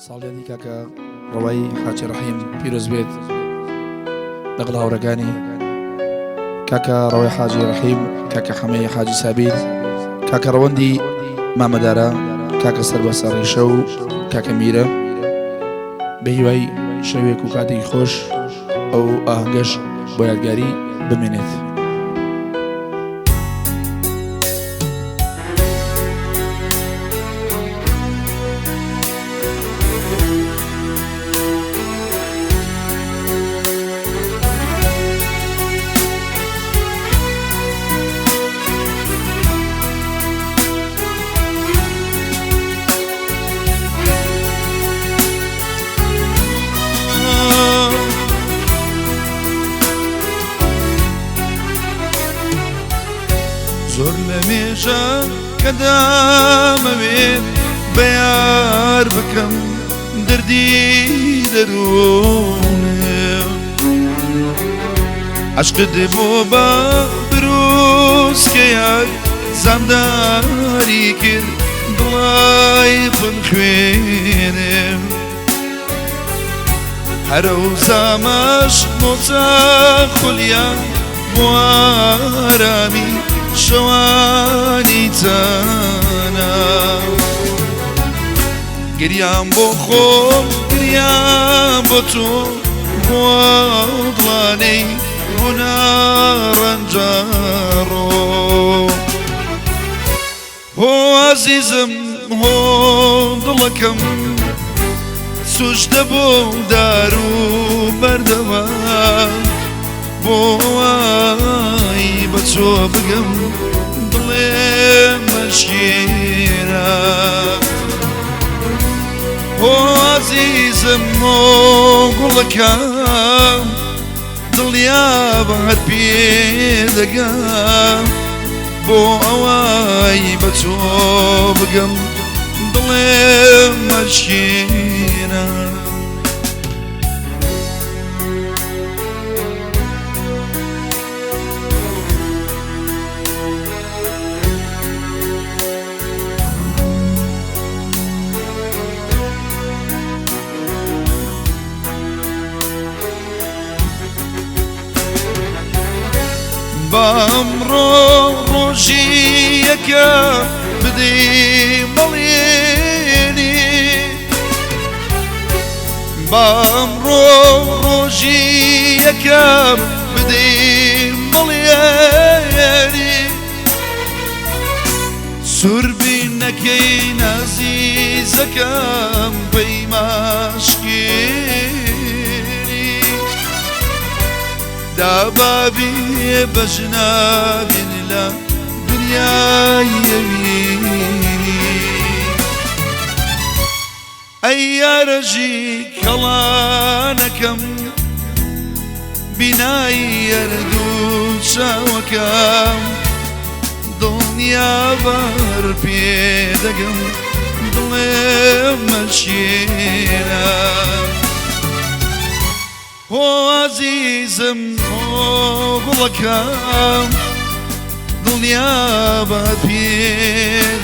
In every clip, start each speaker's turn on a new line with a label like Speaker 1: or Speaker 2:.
Speaker 1: ساڵیانی کاکە ڕەوای حاجی ڕەحیم پیرۆز بێت لەگەڵ هاوڕێکانی کاکە ڕەوای حاجی ڕەحیم، کاکە حەمەی حاجی سابیر، کاکە ڕەوەندی مامەدارە، کاکە سەربەسە ڕیشە و کاکە میرە، بە هیوای شەوێک و کاتێکی خۆش ئەو ئاهەنگەش بۆ یادگاری بمێنێت.
Speaker 2: زۆر لە مێژە کە دامەوێت بەیار بکەم دەردی دەروونێ، عەشقت بۆ بە بروسکەیەک زامداری کرد دڵای من خوێنێ، هەرە و زامەش مۆچە خولیان بۆ ئارامی شەوانی تەنە، گریان بۆ خۆم گریان بۆ تۆ بۆ دڵانەی بۆ ناڕەنجەڕۆ، هۆ عەزیزم هۆ دڵەکەم سوشتە بۆ دار و بەردەوە، بۆ وای بە تۆ بگەم دڵێم مەشکێنە، هۆ عەزیزم هۆ گوڵەکەم دڵیا بەهەر پێ دەگەم، بۆ ئەوای بە تۆ بگەم دڵێم مەشکێنە. بەمڕۆ ڕۆژی یەکە بدەی بەڵێنی، بەمڕۆ ڕۆژی یەکە بدەی بەڵێنی، سوربی نەکەی نازیزەکەم پەیماشکێنی، دابابی بەژنابین لە دنیای یەوینی، ئەی یارەژی کەڵانەکەم بینایی یەردوو چاوەکەم، دڵنیا بەر پێ دەگەم دڵێم مەشکێنە، هۆ عەزیزم هۆ گوڵەکەم دڵنیا بەهەر پێ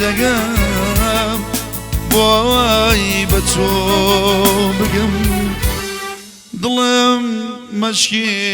Speaker 2: دەگەم، بۆ ئەوای بە تۆ بگەم دڵم مەشکێنە.